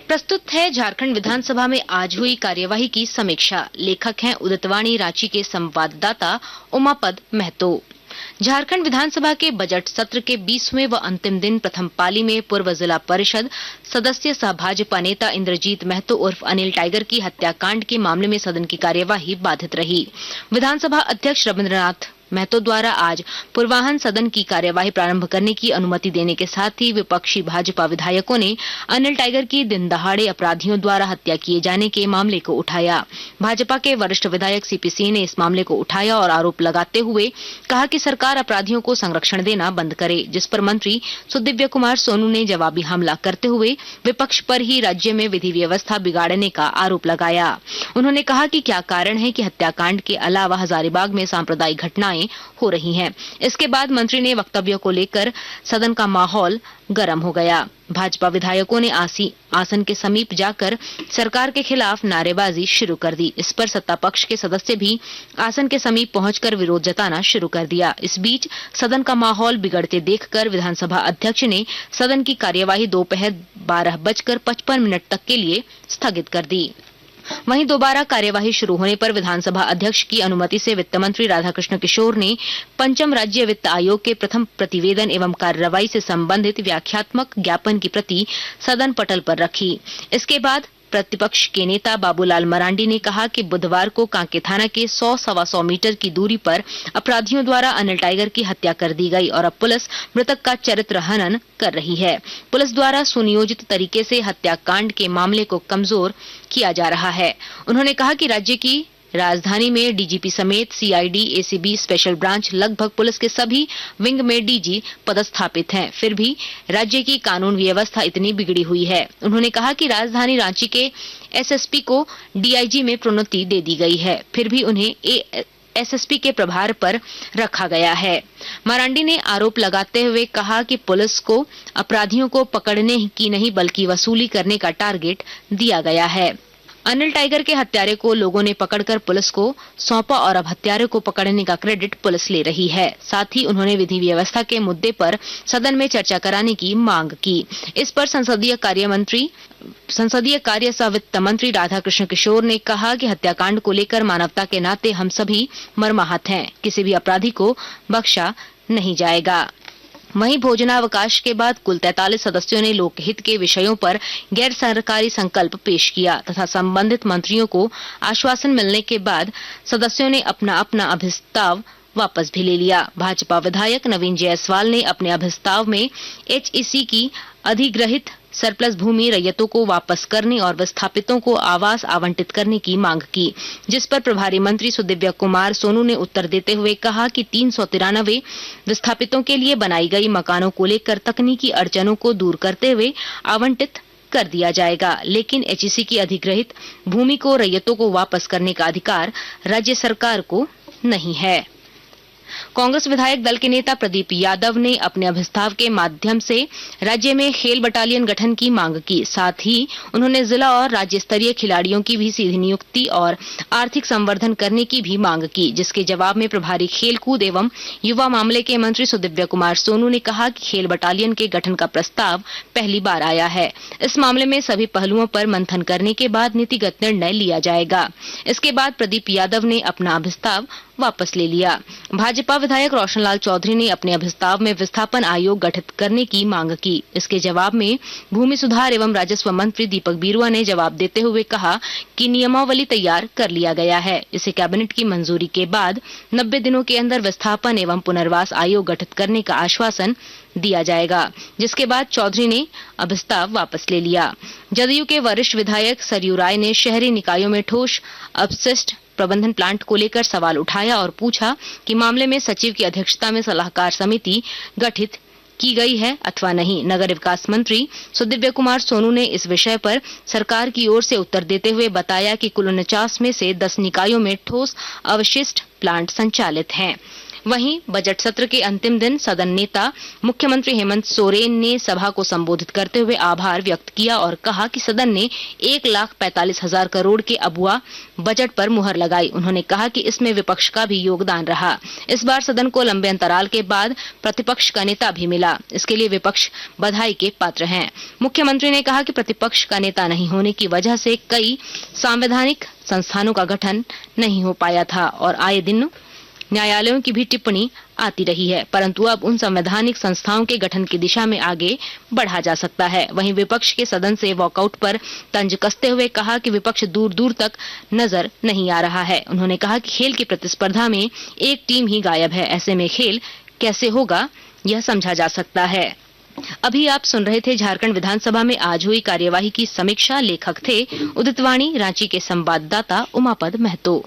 प्रस्तुत है झारखंड विधानसभा में आज हुई कार्यवाही की समीक्षा। लेखक हैं उदितवाणी रांची के संवाददाता उमापद महतो। झारखंड विधानसभा के बजट सत्र के 20वें व अंतिम दिन प्रथम पाली में पूर्व जिला परिषद सदस्य सह भाजपा नेता इंद्रजीत महतो उर्फ अनिल टाइगर की हत्याकांड के मामले में सदन की कार्यवाही बाधित रही। विधानसभा अध्यक्ष रविंद्रनाथ महतो द्वारा आज पूर्वाह्न सदन की कार्यवाही प्रारंभ करने की अनुमति देने के साथ ही विपक्षी भाजपा विधायकों ने अनिल टाइगर की दिन दहाड़े अपराधियों द्वारा हत्या किए जाने के मामले को उठाया। भाजपा के वरिष्ठ विधायक सीपी सिंह ने इस मामले को उठाया और आरोप लगाते हुए कहा कि सरकार अपराधियों को संरक्षण देना बंद करे, जिस पर मंत्री सुदिव्य कुमार सोनू ने जवाबी हमला करते हुए विपक्ष पर ही राज्य में विधि व्यवस्था बिगाड़ने का आरोप लगाया। उन्होंने कहा कि क्या कारण है कि हत्याकांड के अलावा हजारीबाग में सांप्रदायिक घटनाएं हो रही हैं। इसके बाद मंत्री ने वक्तव्य को लेकर सदन का माहौल गर्म हो गया। भाजपा विधायकों ने आसन के समीप जाकर सरकार के खिलाफ नारेबाजी शुरू कर दी। इस पर सत्ता पक्ष के सदस्य भी आसन के समीप पहुंचकर विरोध जताना शुरू कर दिया। इस बीच सदन का माहौल बिगड़ते देखकर विधानसभा अध्यक्ष ने सदन की कार्यवाही दोपहर 12:55 तक के लिए स्थगित कर दी। वहीं दोबारा कार्यवाही शुरू होने पर विधानसभा अध्यक्ष की अनुमति से वित्त मंत्री राधाकृष्ण किशोर ने पंचम राज्य वित्त आयोग के प्रथम प्रतिवेदन एवं कार्रवाई से संबंधित व्याख्यात्मक ज्ञापन की प्रति सदन पटल पर रखी। इसके बाद प्रतिपक्ष के नेता बाबूलाल मरांडी ने कहा कि बुधवार को कांके थाना के 100-125 मीटर की दूरी पर अपराधियों द्वारा अनिल टाइगर की हत्या कर दी गई और अब पुलिस मृतक का चरित्र हनन कर रही है। पुलिस द्वारा सुनियोजित तरीके से हत्याकांड के मामले को कमजोर किया जा रहा है। उन्होंने कहा कि राज्य की राजधानी में डीजीपी समेत सीआईडी, एसीबी, स्पेशल ब्रांच लगभग पुलिस के सभी विंग में डीजी पदस्थापित हैं। फिर भी राज्य की कानून व्यवस्था इतनी बिगड़ी हुई है। उन्होंने कहा कि राजधानी रांची के एसएसपी को डीआईजी में प्रोन्नति दे दी गई है, फिर भी उन्हें एसएसपी के प्रभार पर रखा गया है। मरांडी ने आरोप लगाते हुए कहा कि पुलिस को अपराधियों को पकड़ने की नहीं बल्कि वसूली करने का टारगेट दिया गया है। अनिल टाइगर के हत्यारे को लोगों ने पकड़कर पुलिस को सौंपा और अब हत्यारे को पकड़ने का क्रेडिट पुलिस ले रही है। साथ ही उन्होंने विधि व्यवस्था के मुद्दे पर सदन में चर्चा कराने की मांग की। इस पर संसदीय कार्य सह वित्त मंत्री राधाकृष्ण किशोर ने कहा कि हत्याकांड को लेकर मानवता के नाते हम सभी मर्माहत हैं। किसी भी अपराधी को बख्शा नहीं जाएगा। वहीं भोजनावकाश के बाद कुल 43 सदस्यों ने लोकहित के विषयों पर गैर सरकारी संकल्प पेश किया तथा संबंधित मंत्रियों को आश्वासन मिलने के बाद सदस्यों ने अपना अपना अभिस्ताव वापस भी ले लिया। भाजपा विधायक नवीन जायसवाल ने अपने अभिस्ताव में एचईसी की अधिग्रहित सरप्लस भूमि रैयतों को वापस करने और विस्थापितों को आवास आवंटित करने की मांग की, जिस पर प्रभारी मंत्री सुदिव्य कुमार सोनू ने उत्तर देते हुए कहा कि 393 विस्थापितों के लिए बनाई गई मकानों को लेकर तकनीकी अड़चनों को दूर करते हुए आवंटित कर दिया जाएगा, लेकिन एचईसी की अधिग्रहित भूमि को रैयतों को वापस करने का अधिकार राज्य सरकार को नहीं है। कांग्रेस विधायक दल के नेता प्रदीप यादव ने अपने अभिस्ताव के माध्यम से राज्य में खेल बटालियन गठन की मांग की। साथ ही उन्होंने जिला और राज्य स्तरीय खिलाड़ियों की भी सीधी नियुक्ति और आर्थिक संवर्धन करने की भी मांग की, जिसके जवाब में प्रभारी खेलकूद एवं युवा मामले के मंत्री सुदिव्य कुमार सोनू ने कहा कि खेल बटालियन के गठन का प्रस्ताव पहली बार आया है। इस मामले में सभी पहलुओं पर मंथन करने के बाद नीतिगत निर्णय लिया जाएगा। इसके बाद प्रदीप यादव ने अपना अभिस्ताव वापस ले लिया। भाजपा विधायक रोशनलाल चौधरी ने अपने अभिस्ताव में विस्थापन आयोग गठित करने की मांग की। इसके जवाब में भूमि सुधार एवं राजस्व मंत्री दीपक बिरुआ ने जवाब देते हुए कहा कि नियमावली तैयार कर लिया गया है। इसे कैबिनेट की मंजूरी के बाद 90 दिनों के अंदर विस्थापन एवं पुनर्वास आयोग गठित करने का आश्वासन दिया जाएगा, जिसके बाद चौधरी ने अभिस्ताव वापस ले लिया। जदयू के वरिष्ठ विधायक सरयू राय ने शहरी निकायों में ठोस अपशिष्ट प्रबंधन प्लांट को लेकर सवाल उठाया और पूछा कि मामले में सचिव की अध्यक्षता में सलाहकार समिति गठित की गई है अथवा नहीं। नगर विकास मंत्री सुदिव्य कुमार सोनू ने इस विषय पर सरकार की ओर से उत्तर देते हुए बताया कि कुल 49 में से 10 निकायों में ठोस अवशिष्ट प्लांट संचालित हैं। वहीं बजट सत्र के अंतिम दिन सदन नेता मुख्यमंत्री हेमंत सोरेन ने सभा को संबोधित करते हुए आभार व्यक्त किया और कहा कि सदन ने 1,45,000 करोड़ के अबुआ बजट पर मुहर लगाई। उन्होंने कहा कि इसमें विपक्ष का भी योगदान रहा। इस बार सदन को लंबे अंतराल के बाद प्रतिपक्ष का नेता भी मिला। इसके लिए विपक्ष बधाई के पात्र हैं। मुख्यमंत्री ने कहा कि प्रतिपक्ष का नेता नहीं होने की वजह से कई संवैधानिक संस्थानों का गठन नहीं हो पाया था और आए दिन न्यायालयों की भी टिप्पणी आती रही है, परंतु अब उन संवैधानिक संस्थाओं के गठन की दिशा में आगे बढ़ा जा सकता है। वहीं विपक्ष के सदन से वॉकआउट पर तंज कसते हुए कहा कि विपक्ष दूर दूर तक नजर नहीं आ रहा है। उन्होंने कहा कि खेल की प्रतिस्पर्धा में एक टीम ही गायब है, ऐसे में खेल कैसे होगा यह समझा जा सकता है। अभी आप सुन रहे थे झारखंड विधानसभा में आज हुई कार्यवाही की समीक्षा। लेखक थे उदित वाणी रांची के संवाददाता उमापद महतो।